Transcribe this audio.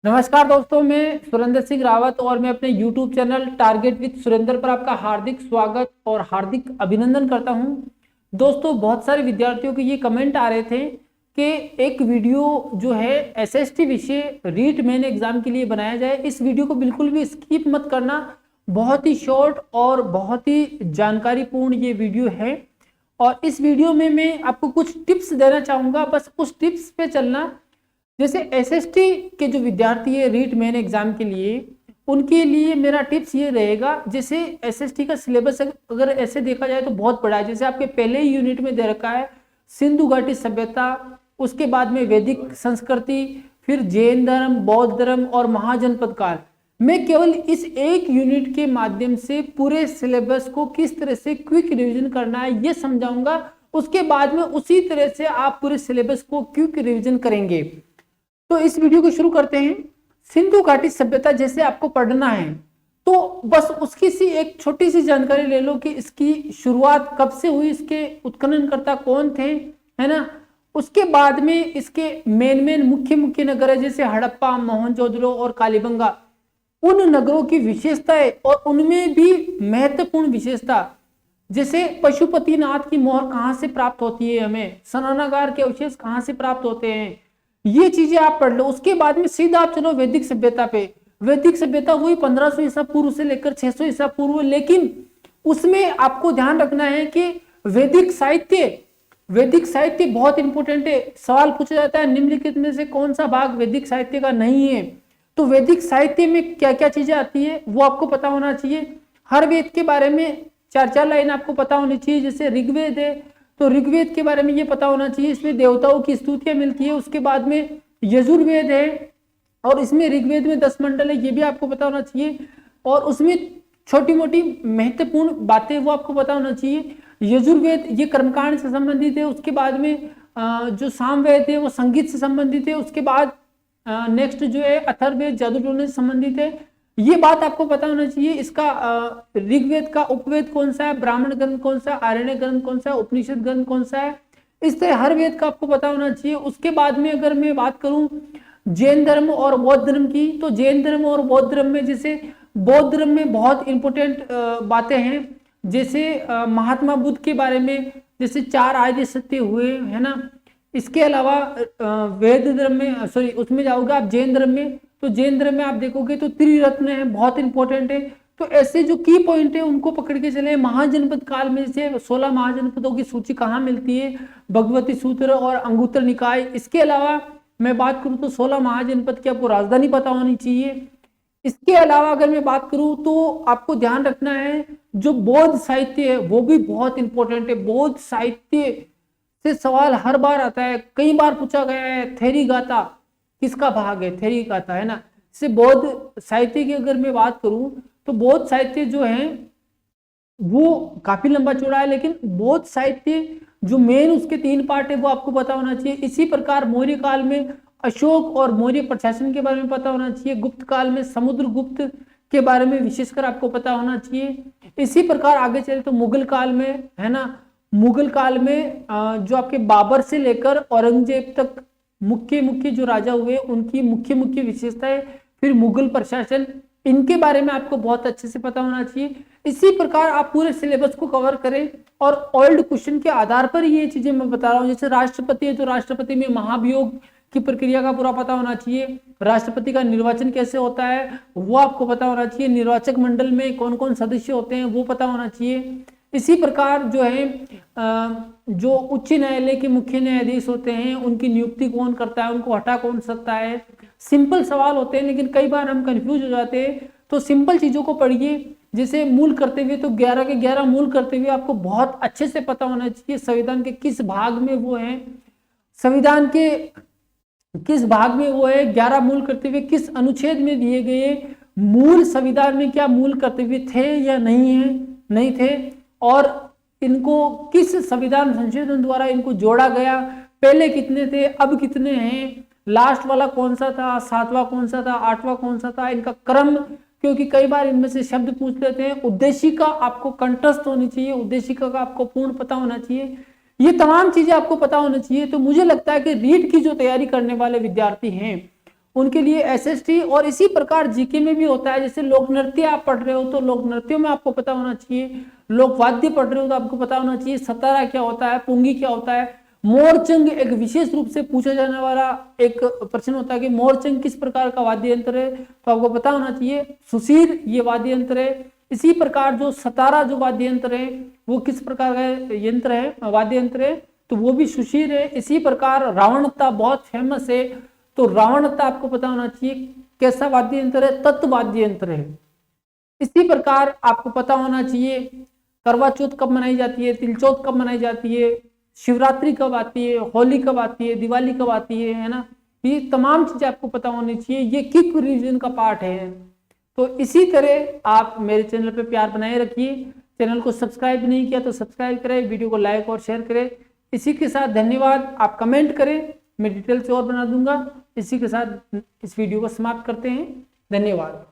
नमस्कार दोस्तों, मैं सुरेंद्र सिंह रावत और मैं अपने YouTube channel target with Surendra पर आपका हार्दिक स्वागत और हार्दिक अभिनंदन करता हूं। दोस्तों, बहुत सारे विद्यार्थियों के ये कमेंट आ रहे थे कि एक वीडियो जो है एसएसटी विषय रीट मेन एग्जाम के लिए बनाया जाए। इस वीडियो को बिल्कुल भी स्किप मत करना, बहुत ही शॉर्ट और बहुत ही जानकारीपूर्ण ये वीडियो है। और इस वीडियो में मैं आपको कुछ टिप्स देना चाहूँगा, बस उस टिप्स पे चलना। जैसे एसएसटी के जो विद्यार्थी है रीट मेन एग्जाम के लिए, उनके लिए मेरा टिप्स ये रहेगा। जैसे एसएसटी का सिलेबस अगर ऐसे देखा जाए तो बहुत बड़ा है। जैसे आपके पहले ही यूनिट में दे रखा है सिंधु घाटी सभ्यता, उसके बाद में वैदिक संस्कृति, फिर जैन धर्म, बौद्ध धर्म और महाजनपद काल। मैं केवल इस एक यूनिट के माध्यम से पूरे सिलेबस को किस तरह से क्विक रिवीजन करना है ये समझाऊंगा। उसके बाद में उसी तरह से आप पूरे सिलेबस को क्विक रिवीजन करेंगे। तो इस वीडियो को शुरू करते हैं। सिंधु घाटी सभ्यता जैसे आपको पढ़ना है तो बस उसकी सी एक छोटी सी जानकारी ले लो कि इसकी शुरुआत कब से हुई, इसके उत्खननकर्ता कौन थे, है ना। उसके बाद में इसके मेन मुख्य नगर है जैसे हड़प्पा, मोहनजोदड़ो और कालीबंगा। उन नगरों की विशेषताएं और उनमें भी महत्वपूर्ण विशेषता, जैसे पशुपतिनाथ की मोहर कहां से प्राप्त होती है, हमें स्नानागार के अवशेष कहां से प्राप्त होते हैं, ये चीजें आप पढ़ लो। उसके बाद में सीधा आप चलो वैदिक सभ्यता पे। वैदिक सभ्यता हुई 1500 ईसा पूर्व से लेकर 600 ईसा पूर्व, लेकिन उसमें आपको ध्यान रखना है कि वैदिक साहित्य बहुत इंपॉर्टेंट है। सवाल पूछा जाता है निम्नलिखित में से कौन सा भाग वैदिक साहित्य का नहीं है। तो वैदिक साहित्य में क्या क्या चीजें आती है वो आपको पता होना चाहिए। हर वेद के बारे में 4-4 लाइन आपको पता होनी चाहिए। जैसे ऋग्वेद है तो ऋग्वेद के बारे में ये पता होना चाहिए, इसमें देवताओं की स्तुतियां मिलती है। उसके बाद में यजुर्वेद है और इसमें ऋग्वेद में 10 मंडल है, ये भी आपको पता होना चाहिए। और उसमें छोटी मोटी महत्वपूर्ण बातें वो आपको पता होना चाहिए। यजुर्वेद ये कर्मकांड से संबंधित है। उसके बाद में जो सामवेद है वो संगीत से संबंधित है। उसके बाद नेक्स्ट जो है अथर्ववेद जादू टोने से संबंधित है। ये बात आपको पता होना चाहिए। इसका ऋग्वेद का उपवेद कौन सा है, ब्राह्मण ग्रंथ कौन सा है, आरण्य ग्रंथ कौन सा है, उपनिषद ग्रंथ कौन सा है, इस तरह हर वेद का आपको पता होना चाहिए। उसके बाद में अगर मैं बात करूं जैन धर्म और बौद्ध धर्म की, तो जैन धर्म और बौद्ध धर्म में जैसे बौद्ध धर्म में बहुत इंपॉर्टेंट बातें हैं। जैसे महात्मा बुद्ध के बारे में, जैसे 4 आर्य सत्य हुए, है ना। इसके अलावा वैद धर्म में सॉरी उसमें जाओगे आप जैन धर्म में, तो जैन धर्म में आप देखोगे तो त्रिरत्न है, बहुत इंपॉर्टेंट है। तो ऐसे जो की पॉइंट है उनको पकड़ के चले। महाजनपद काल में से 16 महाजनपदों की सूची कहाँ मिलती है, भगवती सूत्र और अंगुत्तर निकाय। इसके अलावा मैं बात करूं तो 16 महाजनपद की आपको राजधानी पता होनी चाहिए। इसके अलावा अगर मैं बात करूं तो आपको ध्यान रखना है जो बौद्ध साहित्य है वो भी बहुत इंपॉर्टेंट है। बौद्ध साहित्य से सवाल हर बार आता है, कई बार पूछा गया है। थेरी गाथा किसका भाग है, थेरी गाथा, है ना। जैसे बौद्ध साहित्य की अगर मैं बात करूं तो बौद्ध साहित्य जो है वो काफी लंबा चौड़ा है, लेकिन बौद्ध साहित्य जो मेन उसके 3 पार्ट है वो आपको पता होना चाहिए। इसी प्रकार मौर्य काल में अशोक और मौर्य प्रशासन के बारे में पता होना चाहिए। गुप्त काल में समुद्रगुप्त के बारे में विशेषकर आपको पता होना चाहिए। इसी प्रकार आगे चले तो मुगल काल में, है ना, मुगल काल में जो आपके बाबर से लेकर औरंगजेब तक मुख्य जो राजा हुए उनकी मुख्य विशेषताएं, फिर मुगल प्रशासन, इनके बारे में आपको बहुत अच्छे से पता होना चाहिए। इसी प्रकार आप पूरे सिलेबस को कवर करें और ओल्ड क्वेश्चन के आधार पर ये चीजें मैं बता रहा हूँ। जैसे राष्ट्रपति है तो राष्ट्रपति में महाभियोग की प्रक्रिया का पूरा पता होना चाहिए। राष्ट्रपति का निर्वाचन कैसे होता है वो आपको पता होना चाहिए। निर्वाचक मंडल में कौन कौन सदस्य होते हैं वो पता होना चाहिए। इसी प्रकार जो है जो उच्च न्यायालय के मुख्य न्यायाधीश होते हैं उनकी नियुक्ति कौन करता है, उनको हटा कौन सकता है। सिंपल सवाल होते हैं लेकिन कई बार हम कंफ्यूज हो जाते हैं, तो सिंपल चीजों को पढ़िए। जैसे मूल करते हुए तो 11 के 11 मूल करते हुए आपको बहुत अच्छे से पता होना चाहिए संविधान के किस भाग में वो है, संविधान के किस भाग में वो है, 11 मूल करते हुए किस अनुच्छेद में दिए गए, मूल संविधान में क्या मूल करते हुए थे या नहीं थे, और इनको किस संविधान संशोधन द्वारा इनको जोड़ा गया, पहले कितने थे अब कितने हैं, लास्ट वाला कौन सा था, 7वां कौन सा था, 8वां कौन सा था, इनका क्रम, क्योंकि कई बार इनमें से शब्द पूछ लेते हैं। उद्देशिका आपको कंठस्थ होनी चाहिए, उद्देशिका का आपको पूर्ण पता होना चाहिए। ये तमाम चीजें आपको पता होना चाहिए। तो मुझे लगता है कि रीट की जो तैयारी करने वाले विद्यार्थी हैं उनके लिए एसएसटी, और इसी प्रकार जीके में भी होता है। जैसे लोक नृत्य आप पढ़ रहे हो तो लोक नृत्यों में आपको पता होना चाहिए, लोक वाद्य पढ़ रहे हो तो आपको पता होना चाहिए सतारा क्या होता है, पुंगी क्या होता है। मोरचंग एक विशेष रूप से पूछा जाने वाला एक प्रश्न होता है कि मोरचंग किस प्रकार का वाद्य यंत्र है, तो आपको पता होना चाहिए सुशीर ये वाद्य यंत्र है। इसी प्रकार जो सतारा जो वाद्य यंत्र है वो किस प्रकार का यंत्र है, वाद्य यंत्र है, तो वो भी सुशीर है। इसी प्रकार रावणता बहुत फेमस है, तो रावणता आपको पता होना चाहिए कैसा वाद्य यंत्र है, तत्व वाद्य यंत्र है। इसी प्रकार आपको पता होना चाहिए करवा चौथ कब मनाई जाती है, तिल चौथ कब मनाई जाती है, शिवरात्रि कब आती है, होली कब आती है, दिवाली कब आती है ना। ये तमाम चीजें आपको पता होनी चाहिए, ये किक रिवीजन का पार्ट है। तो इसी तरह आप मेरे चैनल पे प्यार बनाए रखिए। चैनल को सब्सक्राइब नहीं किया तो सब्सक्राइब करें, वीडियो को लाइक और शेयर करें। इसी के साथ धन्यवाद। आप कमेंट करें, मैं डिटेल से और बना दूंगा। इसी के साथ इस वीडियो को समाप्त करते हैं। धन्यवाद।